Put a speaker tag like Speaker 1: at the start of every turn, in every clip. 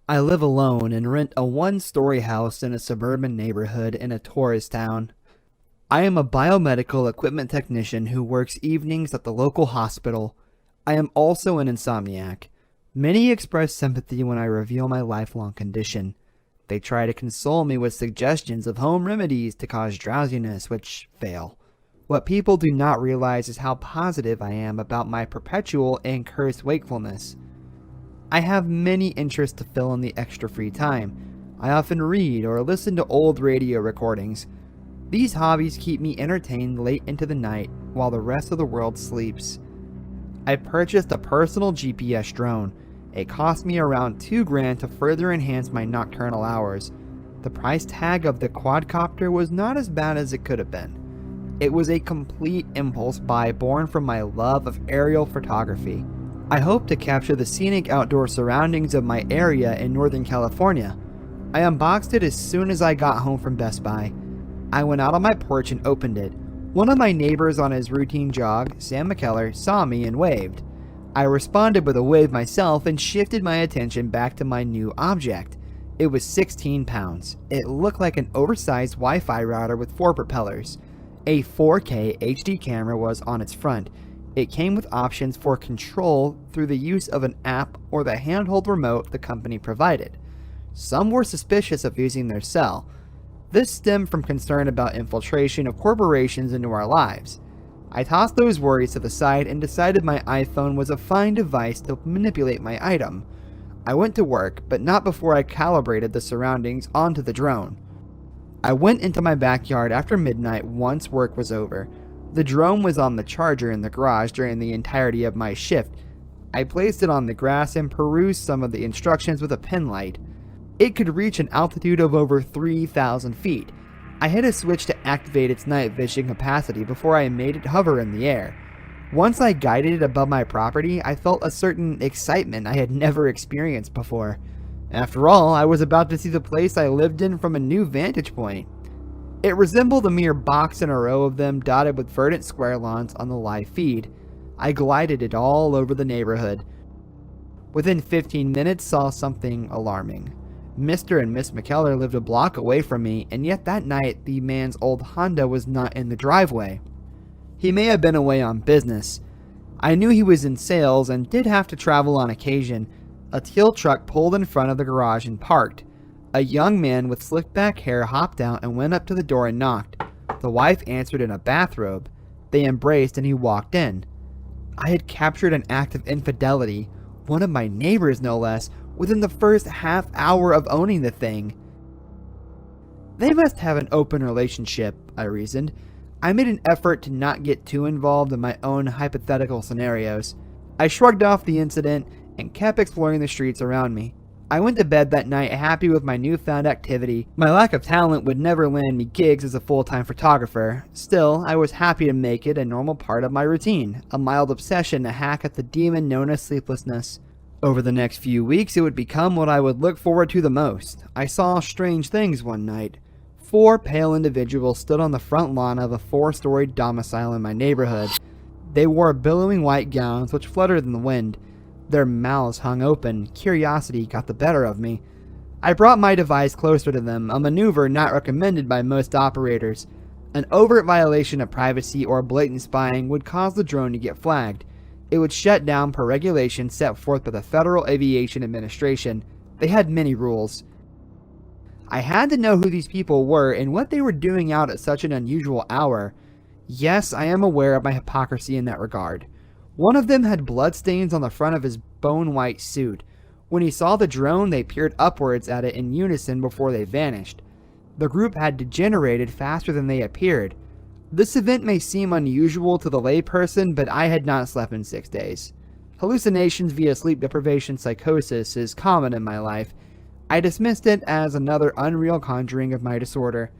Speaker 1: I live alone and rent a one-story house in a suburban neighborhood in a tourist town. I am a biomedical equipment technician who works evenings at the local hospital. I am also an insomniac. Many express sympathy when I reveal my lifelong condition. They try to console me with suggestions of home remedies to cause drowsiness, which fail. What people do not realize is how positive I am about my perpetual and cursed wakefulness. I have many interests to fill in the extra free time. I often read or listen to old radio recordings. These hobbies keep me entertained late into the night while the rest of the world sleeps. I purchased a personal GPS drone. It cost me around $2,000 to further enhance my nocturnal hours. The price tag of the quadcopter was not as bad as it could have been. It was a complete impulse buy born from my love of aerial photography. I hope to capture the scenic outdoor surroundings of my area in Northern California. I unboxed it as soon as I got home from Best Buy. I went out on my porch and opened it. One of my neighbors on his routine jog, Sam McKellar, saw me and waved. I responded with a wave myself and shifted my attention back to my new object. It was 16 pounds. It looked like an oversized Wi-Fi router with 4 propellers. A 4K HD camera was on its front. It came with options for control through the use of an app or the handheld remote the company provided. Some were suspicious of using their cell. This stemmed from concern about infiltration of corporations into our lives. I tossed those worries to the side and decided my iPhone was a fine device to manipulate my item. I went to work, but not before I calibrated the surroundings onto the drone. I went into my backyard after midnight once work was over. The drone was on the charger in the garage during the entirety of my shift. I placed it on the grass and perused some of the instructions with a pen light. It could reach an altitude of over 3,000 feet. I hit a switch to activate its night vision capacity before I made it hover in the air. Once I guided it above my property, I felt a certain excitement I had never experienced before. After all, I was about to see the place I lived in from a new vantage point. It resembled a mere box in a row of them dotted with verdant square lawns on the live feed. I glided it all over the neighborhood. Within 15 minutes, saw something alarming. Mr. and Miss McKellar lived a block away from me, and yet that night the man's old Honda was not in the driveway. He may have been away on business. I knew he was in sales and did have to travel on occasion. A teal truck pulled in front of the garage and parked. A young man with slicked back hair hopped out and went up to the door and knocked. The wife answered in a bathrobe. They embraced and he walked in. I had captured an act of infidelity, one of my neighbors no less, within the first half hour of owning the thing. They must have an open relationship, I reasoned. I made an effort to not get too involved in my own hypothetical scenarios. I shrugged off the incident and kept exploring the streets around me. I went to bed that night happy with my newfound activity. My lack of talent would never land me gigs as a full-time photographer. Still, I was happy to make it a normal part of my routine, a mild obsession to hack at the demon known as sleeplessness. Over the next few weeks, it would become what I would look forward to the most. I saw strange things one night. 4 pale individuals stood on the front lawn of a 4-story domicile in my neighborhood. They wore billowing white gowns which fluttered in the wind. Their mouths hung open. Curiosity got the better of me. I brought my device closer to them, a maneuver not recommended by most operators. An overt violation of privacy or blatant spying would cause the drone to get flagged. It would shut down per regulation set forth by the Federal Aviation Administration. They had many rules. I had to know who these people were and what they were doing out at such an unusual hour. Yes, I am aware of my hypocrisy in that regard. One of them had bloodstains on the front of his bone-white suit. When he saw the drone, they peered upwards at it in unison before they vanished. The group had degenerated faster than they appeared. This event may seem unusual to the layperson, but I had not slept in 6 days. Hallucinations via sleep deprivation psychosis is common in my life. I dismissed it as another unreal conjuring of my disorder.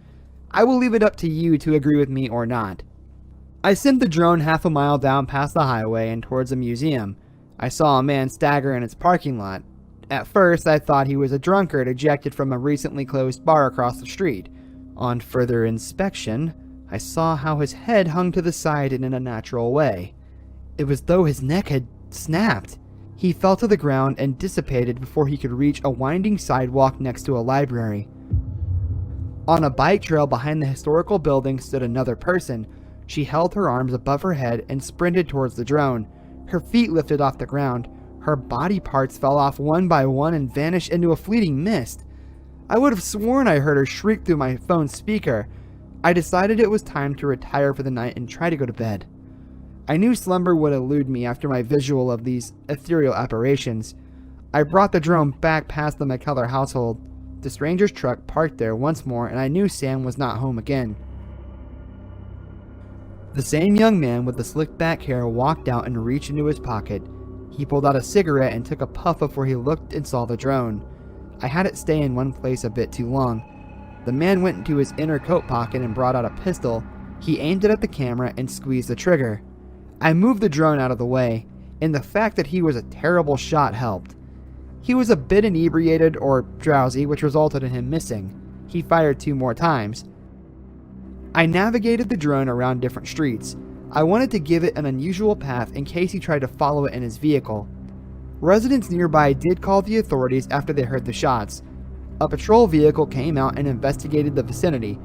Speaker 1: I will leave it up to you to agree with me or not. I sent the drone half a mile down past the highway and towards a museum. I saw a man stagger in its parking lot. At first, I thought he was a drunkard ejected from a recently closed bar across the street. On further inspection, I saw how his head hung to the side in an unnatural way. It was though his neck had snapped. He fell to the ground and dissipated before he could reach a winding sidewalk next to a library. On a bike trail behind the historical building stood another person. She held her arms above her head and sprinted towards the drone. Her feet lifted off the ground. Her body parts fell off one by one and vanished into a fleeting mist. I would have sworn I heard her shriek through my phone speaker. I decided it was time to retire for the night and try to go to bed. I knew slumber would elude me after my visual of these ethereal apparitions. I brought the drone back past the McKellar household. The stranger's truck parked there once more, and I knew Sam was not home again. The same young man with the slicked back hair walked out and reached into his pocket. He pulled out a cigarette and took a puff before he looked and saw the drone. I had it stay in one place a bit too long. The man went into his inner coat pocket and brought out a pistol. He aimed it at the camera and squeezed the trigger. I moved the drone out of the way, and the fact that he was a terrible shot helped. He was a bit inebriated or drowsy, which resulted in him missing. He fired 2 more times. I navigated the drone around different streets. I wanted to give it an unusual path in case he tried to follow it in his vehicle. Residents nearby did call the authorities after they heard the shots. A patrol vehicle came out and investigated the vicinity.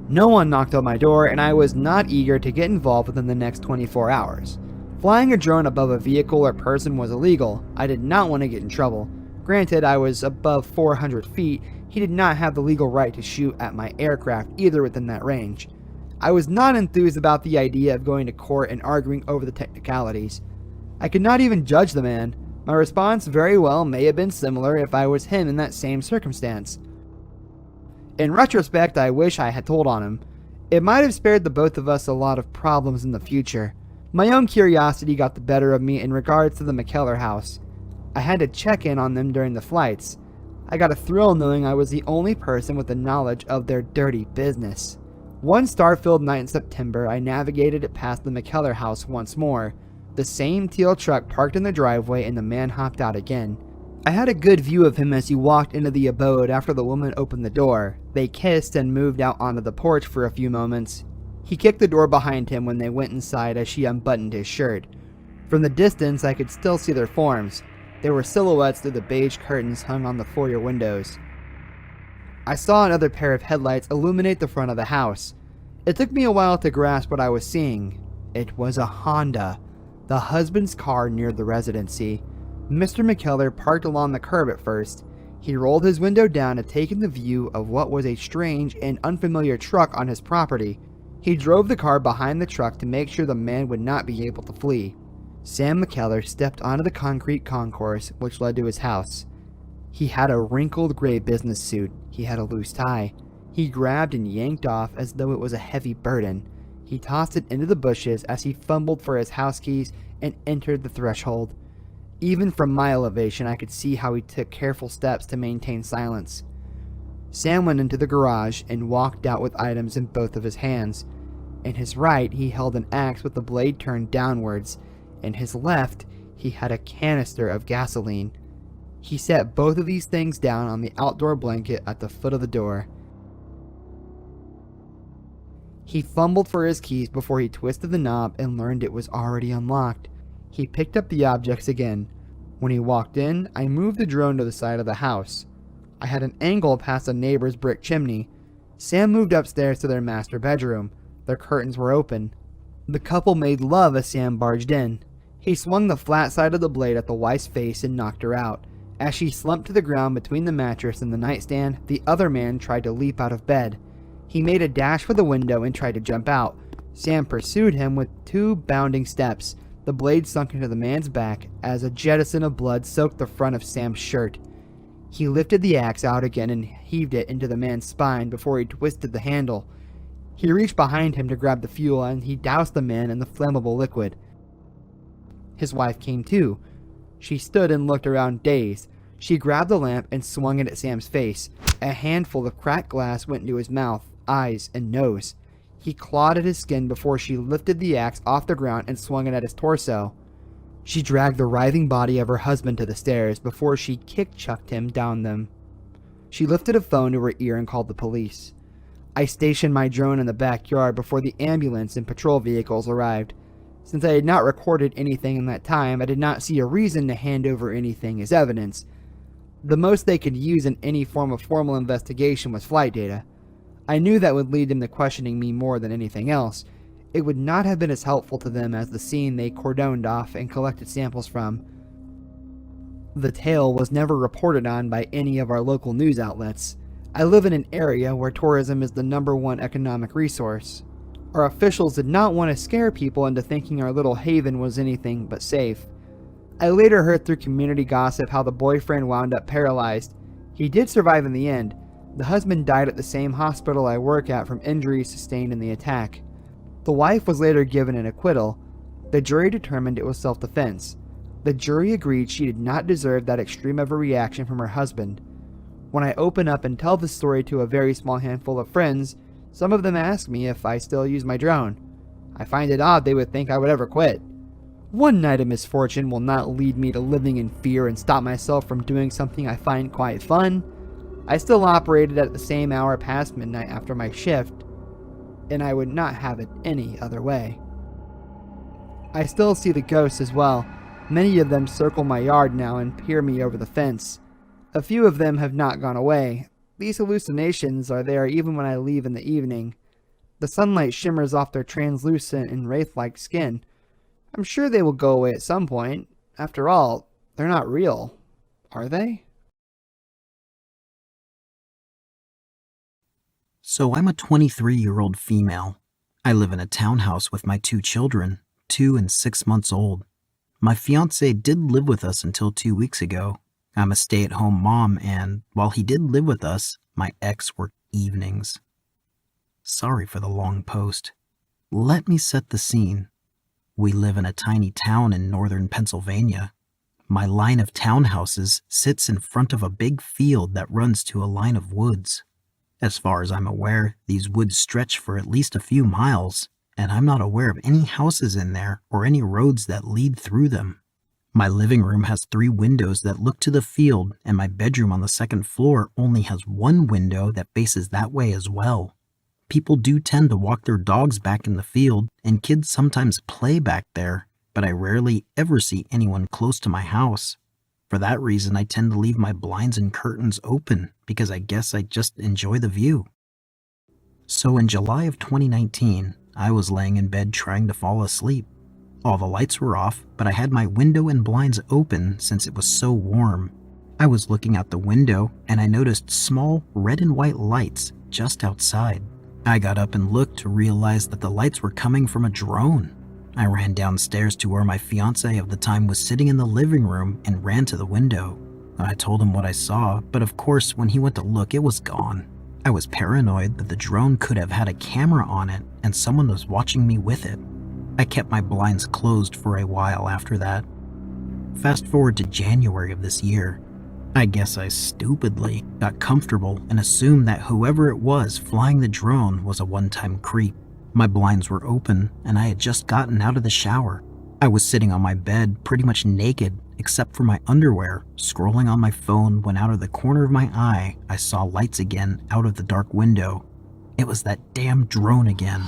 Speaker 1: No one knocked on my door, and I was not eager to get involved within the next 24 hours. Flying a drone above a vehicle or person was illegal. I did not want to get in trouble. Granted, I was above 400 feet. He did not have the legal right to shoot at my aircraft either within that range. I was not enthused about the idea of going to court and arguing over the technicalities. I could not even judge the man. My response very well may have been similar if I was him in that same circumstance. In retrospect, I wish I had told on him. It might have spared the both of us a lot of problems in the future. My own curiosity got the better of me in regards to the McKellar house. I had to check in on them during the flights. I got a thrill knowing I was the only person with the knowledge of their dirty business. One star-filled night in September, I navigated it past the McKellar house once more. The same teal truck parked in the driveway, and the man hopped out again. I had a good view of him as he walked into the abode after the woman opened the door. They kissed and moved out onto the porch for a few moments. He kicked the door behind him when they went inside as she unbuttoned his shirt. From the distance, I could still see their forms. They were silhouettes through the beige curtains hung on the foyer windows. I saw another pair of headlights illuminate the front of the house. It took me a while to grasp what I was seeing. It was a Honda, the husband's car near the residency. Mr. McKellar parked along the curb at first. He rolled his window down to take in the view of what was a strange and unfamiliar truck on his property. He drove the car behind the truck to make sure the man would not be able to flee. Sam McKellar stepped onto the concrete concourse which led to his house. He had a wrinkled gray business suit. He had a loose tie. He grabbed and yanked off as though it was a heavy burden. He tossed it into the bushes as he fumbled for his house keys and entered the threshold. Even from my elevation, I could see how he took careful steps to maintain silence. Sam went into the garage and walked out with items in both of his hands. In his right, he held an axe with the blade turned downwards. In his left, he had a canister of gasoline. He set both of these things down on the outdoor blanket at the foot of the door. He fumbled for his keys before he twisted the knob and learned it was already unlocked. He picked up the objects again. When he walked in, I moved the drone to the side of the house. I had an angle past a neighbor's brick chimney. Sam moved upstairs to their master bedroom. Their curtains were open. The couple made love as Sam barged in. He swung the flat side of the blade at the wife's face and knocked her out. As she slumped to the ground between the mattress and the nightstand, the other man tried to leap out of bed. He made a dash for the window and tried to jump out. Sam pursued him with 2 bounding steps. The blade sunk into the man's back as a jettison of blood soaked the front of Sam's shirt. He lifted the axe out again and heaved it into the man's spine before he twisted the handle. He reached behind him to grab the fuel and he doused the man in the flammable liquid. His wife came too. She stood and looked around dazed. She grabbed the lamp and swung it at Sam's face. A handful of cracked glass went into his mouth, eyes, and nose. He clawed at his skin before she lifted the axe off the ground and swung it at his torso. She dragged the writhing body of her husband to the stairs before she kick-chucked him down them. She lifted a phone to her ear and called the police. I stationed my drone in the backyard before the ambulance and patrol vehicles arrived. Since I had not recorded anything in that time, I did not see a reason to hand over anything as evidence. The most they could use in any form of formal investigation was flight data. I knew that would lead them to questioning me more than anything else. It would not have been as helpful to them as the scene they cordoned off and collected samples from. The tale was never reported on by any of our local news outlets. I live in an area where tourism is the #1 economic resource. Our officials did not want to scare people into thinking our little haven was anything but safe. I later heard through community gossip how the boyfriend wound up paralyzed. He did survive in the end. The husband died at the same hospital I work at from injuries sustained in the attack. The wife was later given an acquittal. The jury determined it was self-defense. The jury agreed she did not deserve that extreme of a reaction from her husband. When I open up and tell the story to a very small handful of friends, some of them ask me if I still use my drone. I find it odd they would think I would ever quit. One night of misfortune will not lead me to living in fear and stop myself from doing something I find quite fun. I still operated at the same hour past midnight after my shift, and I would not have it any other way. I still see the ghosts as well. Many of them circle my yard now and peer me over the fence. A few of them have not gone away. These hallucinations are there even when I leave in the evening. The sunlight shimmers off their translucent and wraith-like skin. I'm sure they will go away at some point. After all, they're not real, are they?
Speaker 2: So I'm a 23-year-old female. I live in a townhouse with my 2 children, 2 and 6 months old. My fiance did live with us until 2 weeks ago. I'm a stay-at-home mom, and while he did live with us, my ex worked evenings. Sorry for the long post. Let me set the scene. We live in a tiny town in northern Pennsylvania. My line of townhouses sits in front of a big field that runs to a line of woods. As far as I'm aware, these woods stretch for at least a few miles, and I'm not aware of any houses in there or any roads that lead through them. My living room has 3 windows that look to the field, and my bedroom on the 2nd floor only has 1 window that faces that way as well. People do tend to walk their dogs back in the field, and kids sometimes play back there, but I rarely ever see anyone close to my house. For that reason, I tend to leave my blinds and curtains open because I guess I just enjoy the view. So in July of 2019, I was laying in bed trying to fall asleep. All the lights were off, but I had my window and blinds open since it was so warm. I was looking out the window and I noticed small red and white lights just outside. I got up and looked to realize that the lights were coming from a drone. I ran downstairs to where my fiance of the time was sitting in the living room and ran to the window. I told him what I saw, but of course when he went to look, it was gone. I was paranoid that the drone could have had a camera on it and someone was watching me with it. I kept my blinds closed for a while after that. Fast forward to January of this year. I guess I stupidly got comfortable and assumed that whoever it was flying the drone was a one-time creep. My blinds were open and I had just gotten out of the shower. I was sitting on my bed pretty much naked except for my underwear, scrolling on my phone when out of the corner of my eye I saw lights again out of the dark window. It was that damn drone again.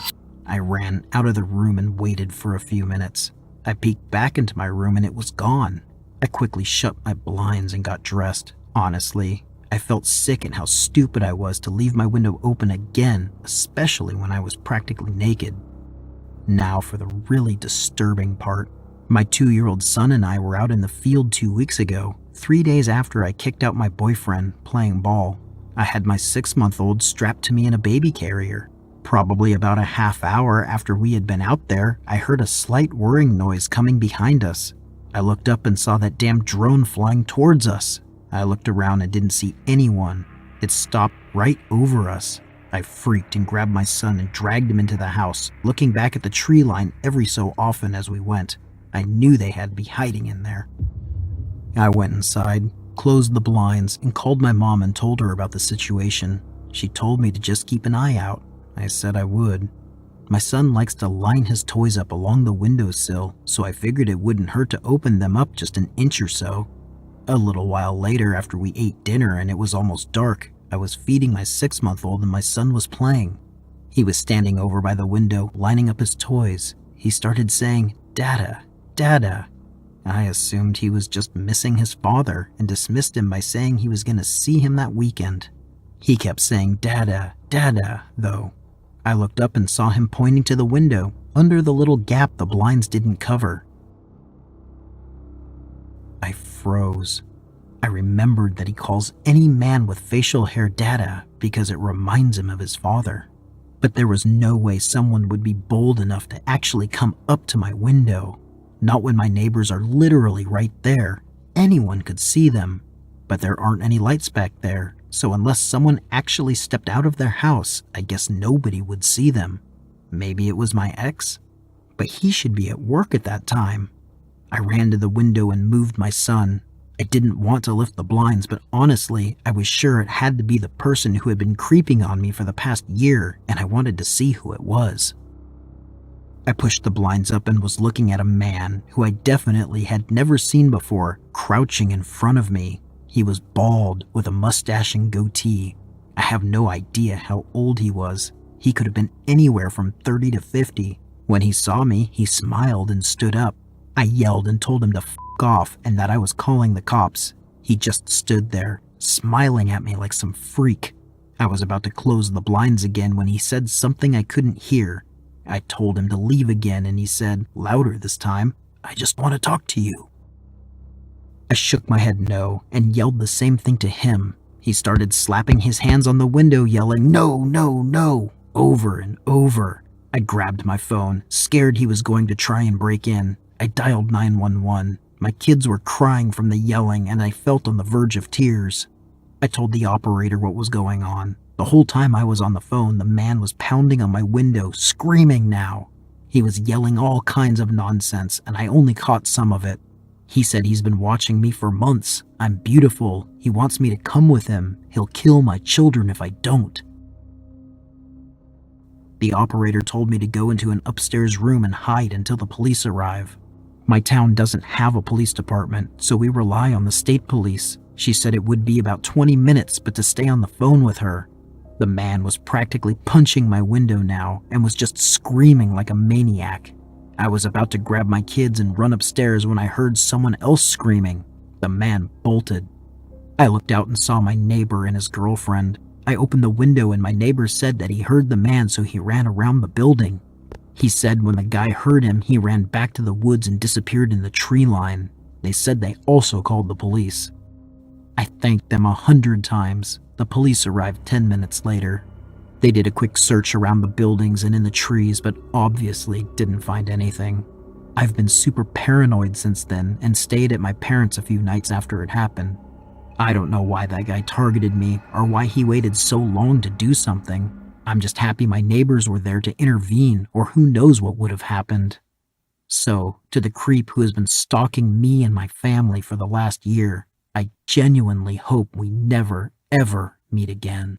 Speaker 2: I ran out of the room and waited for a few minutes. I peeked back into my room and it was gone. I quickly shut my blinds and got dressed. Honestly, I felt sick at how stupid I was to leave my window open again, especially when I was practically naked. Now for the really disturbing part. My 2-year-old son and I were out in the field 2 weeks ago, 3 days after I kicked out my boyfriend playing ball. I had my 6-month-old strapped to me in a baby carrier. Probably about a half hour after we had been out there, I heard a slight whirring noise coming behind us. I looked up and saw that damn drone flying towards us. I looked around and didn't see anyone. It stopped right over us. I freaked and grabbed my son and dragged him into the house, looking back at the tree line every so often as we went. I knew they had to be hiding in there. I went inside, closed the blinds, and called my mom and told her about the situation. She told me to just keep an eye out. I said I would. My son likes to line his toys up along the windowsill, so I figured it wouldn't hurt to open them up just an inch or so. A little while later, after we ate dinner and it was almost dark, I was feeding my 6-month-old and my son was playing. He was standing over by the window, lining up his toys. He started saying, Dada, Dada. I assumed he was just missing his father and dismissed him by saying he was going to see him that weekend. He kept saying Dada, Dada, though. I looked up and saw him pointing to the window, under the little gap the blinds didn't cover. I froze. I remembered that he calls any man with facial hair Dada because it reminds him of his father. But there was no way someone would be bold enough to actually come up to my window. Not when my neighbors are literally right there. Anyone could see them. But there aren't any lights back there, so unless someone actually stepped out of their house, I guess nobody would see them. Maybe it was my ex? But he should be at work at that time. I ran to the window and moved my son. I didn't want to lift the blinds, but honestly, I was sure it had to be the person who had been creeping on me for the past year, and I wanted to see who it was. I pushed the blinds up and was looking at a man who I definitely had never seen before, crouching in front of me. He was bald with a mustache and goatee. I have no idea how old he was. He could have been anywhere from 30 to 50. When he saw me, he smiled and stood up. I yelled and told him to f*** off and that I was calling the cops. He just stood there, smiling at me like some freak. I was about to close the blinds again when he said something I couldn't hear. I told him to leave again and he said, louder this time, "I just want to talk to you." I shook my head no and yelled the same thing to him. He started slapping his hands on the window, yelling, "No, no, no," over and over. I grabbed my phone, scared he was going to try and break in. I dialed 911. My kids were crying from the yelling and I felt on the verge of tears. I told the operator what was going on. The whole time I was on the phone, the man was pounding on my window, screaming now. He was yelling all kinds of nonsense and I only caught some of it. He said he's been watching me for months. I'm beautiful. He wants me to come with him. He'll kill my children if I don't. The operator told me to go into an upstairs room and hide until the police arrive. My town doesn't have a police department, so we rely on the state police. She said it would be about 20 minutes, but to stay on the phone with her. The man was practically punching my window now and was just screaming like a maniac. I was about to grab my kids and run upstairs when I heard someone else screaming. The man bolted. I looked out and saw my neighbor and his girlfriend. I opened the window and my neighbor said that he heard the man, so he ran around the building. He said when the guy heard him, he ran back to the woods and disappeared in the tree line. They said they also called the police. I thanked them 100 times. The police arrived 10 minutes later. They did a quick search around the buildings and in the trees, but obviously didn't find anything. I've been super paranoid since then and stayed at my parents' a few nights after it happened. I don't know why that guy targeted me or why he waited so long to do something. I'm just happy my neighbors were there to intervene, or who knows what would have happened. So, to the creep who has been stalking me and my family for the last year, I genuinely hope we never, ever meet again.